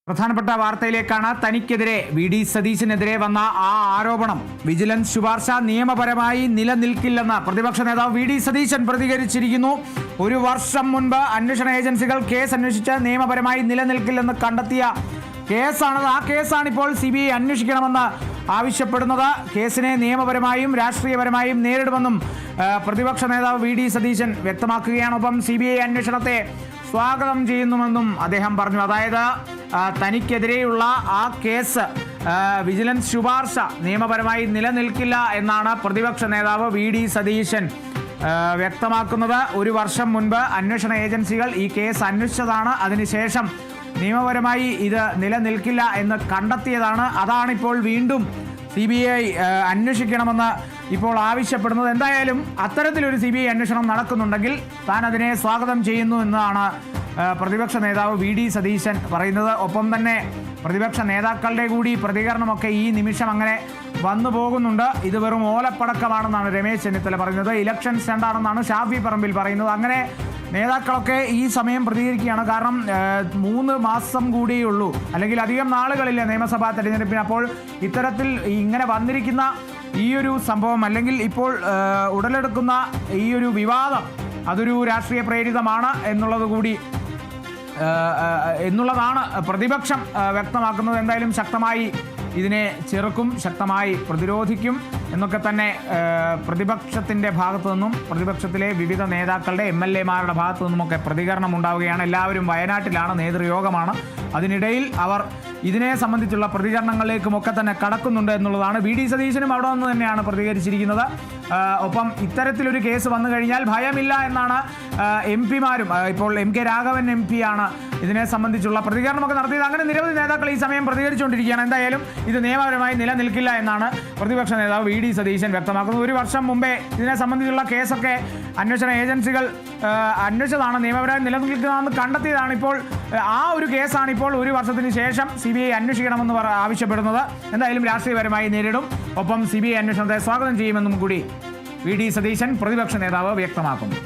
പ്രധാനപ്പെട്ട വാർത്തയിലേക്കാണ്. തനിക്കെതിരെ V D സതീശനെതിരെ വന്ന ആ ആരോപണം വിജിലൻസ് ശുപാർശ നിയമപരമായി നിലനിൽക്കില്ലെന്ന് പ്രതിപക്ഷ നേതാവ് വി ഡി സതീശൻ പ്രതികരിച്ചിരിക്കുന്നു. ഒരു വർഷം മുൻപ് അന്വേഷണ ഏജൻസികൾ കേസ് അന്വേഷിച്ച് നിയമപരമായി നിലനിൽക്കില്ലെന്ന് കണ്ടെത്തിയ കേസാണത്. ആ കേസാണ് ഇപ്പോൾ CBI അന്വേഷിക്കണമെന്ന് ആവശ്യപ്പെടുന്നത്. കേസിനെ നിയമപരമായും രാഷ്ട്രീയപരമായും നേരിടുമെന്നും പ്രതിപക്ഷ നേതാവ് വി ഡി സതീശൻ വ്യക്തമാക്കുകയാണ്. ഒപ്പം CBI അന്വേഷണത്തെ സ്വാഗതം ചെയ്യുന്നുവെന്നും അദ്ദേഹം പറഞ്ഞു. അതായത് തനിക്കെതിരെയുള്ള ആ കേസ് വിജിലൻസ് ശുപാർശ നിയമപരമായി നിലനിൽക്കില്ല എന്നാണ് പ്രതിപക്ഷ നേതാവ് വി ഡി സതീശൻ വ്യക്തമാക്കുന്നത്. ഒരു വർഷം മുൻപ് അന്വേഷണ ഏജൻസികൾ ഈ കേസ് അന്വേഷിച്ചതാണ്. അതിനുശേഷം നിയമപരമായി ഇത് നിലനിൽക്കില്ല എന്ന് കണ്ടെത്തിയതാണ്. അതാണിപ്പോൾ വീണ്ടും CBI അന്വേഷിക്കണമെന്ന് ഇപ്പോൾ ആവശ്യപ്പെടുന്നത്. എന്തായാലും അത്തരത്തിലൊരു CBI അന്വേഷണം നടക്കുന്നുണ്ടെങ്കിൽ താൻ അതിനെ സ്വാഗതം ചെയ്യുന്നു എന്നാണ് പ്രതിപക്ഷ നേതാവ് വി ഡി സതീശൻ പറയുന്നത്. ഒപ്പം തന്നെ പ്രതിപക്ഷ നേതാക്കളുടെ കൂടി പ്രതികരണമൊക്കെ ഈ നിമിഷം അങ്ങനെ വന്നു പോകുന്നുണ്ട്. ഇത് വെറും ഓലപ്പടക്കമാണെന്നാണ് രമേശ് ചെന്നിത്തല പറയുന്നത്. ഇലക്ഷൻ സ്റ്റണ്ടാണെന്നാണ് ഷാഫി പറമ്പിൽ പറയുന്നത്. അങ്ങനെ നേതാക്കളൊക്കെ ഈ സമയം പ്രതികരിക്കുകയാണ്. കാരണം 3 മാസം കൂടിയുള്ളൂ, അല്ലെങ്കിൽ അധികം നാളുകളില്ല നിയമസഭാ തെരഞ്ഞെടുപ്പിന്. അപ്പോൾ ഇത്തരത്തിൽ ഇങ്ങനെ വന്നിരിക്കുന്ന ഈ ഒരു സംഭവം, അല്ലെങ്കിൽ ഇപ്പോൾ ഉടലെടുക്കുന്ന ഈ ഒരു വിവാദം, അതൊരു രാഷ്ട്രീയ പ്രേരിതമാണ് എന്നുള്ളതാണ് പ്രതിപക്ഷം വ്യക്തമാക്കുന്നത്. എന്തായാലും ശക്തമായി ഇതിനെ ചെറുക്കും, ശക്തമായി പ്രതിരോധിക്കും എന്നൊക്കെ തന്നെ പ്രതിപക്ഷത്തിൻ്റെ ഭാഗത്തു നിന്നും, പ്രതിപക്ഷത്തിലെ വിവിധ നേതാക്കളുടെ MLA-മാരുടെ ഭാഗത്തു നിന്നുമൊക്കെ പ്രതികരണം ഉണ്ടാവുകയാണ്. എല്ലാവരും വയനാട്ടിലാണ്, നേതൃയോഗമാണ്. അതിനിടയിൽ അവർ ഇതിനെ സംബന്ധിച്ചുള്ള പ്രതികരണങ്ങളിലേക്കുമൊക്കെ തന്നെ കടക്കുന്നുണ്ട് എന്നുള്ളതാണ്. വി ഡി സതീശനും അവിടെ നിന്ന് തന്നെയാണ് പ്രതികരിച്ചിരിക്കുന്നത്. ഒപ്പം ഇത്തരത്തിലൊരു കേസ് വന്നു കഴിഞ്ഞാൽ ഭയമില്ല എന്നാണ് MP-മാരും, ഇപ്പോൾ MK രാഘവൻ MP ആണ് ഇതിനെ സംബന്ധിച്ചുള്ള പ്രതികരണമൊക്കെ നടത്തിയത്. അങ്ങനെ നിരവധി നേതാക്കൾ ഈ സമയം പ്രതികരിച്ചുകൊണ്ടിരിക്കുകയാണ്. എന്തായാലും ഇത് നിയമപരമായി നിലനിൽക്കില്ല എന്നാണ് പ്രതിപക്ഷ നേതാവ് വി ഡി സതീശൻ വ്യക്തമാക്കുന്നത്. ഒരു വർഷം മുമ്പേ ഇതിനെ സംബന്ധിച്ചുള്ള കേസൊക്കെ അന്വേഷണ ഏജൻസികൾ അന്വേഷിച്ചതാണ്, നിയമപരമായി നിലനിൽക്കുന്നതെന്ന് കണ്ടെത്തിയതാണ്. ഇപ്പോൾ ആ ഒരു കേസാണ് ഇപ്പോൾ ഒരു വർഷത്തിന് ശേഷം CBI അന്വേഷിക്കണമെന്ന് ആവശ്യപ്പെടുന്നത്. എന്തായാലും രാഷ്ട്രീയപരമായി നേരിടും. ഒപ്പം CBI അന്വേഷണത്തെ സ്വാഗതം ചെയ്യുമെന്നും കൂടി വി ഡി സതീശൻ പ്രതിപക്ഷ നേതാവ് വ്യക്തമാക്കുന്നു.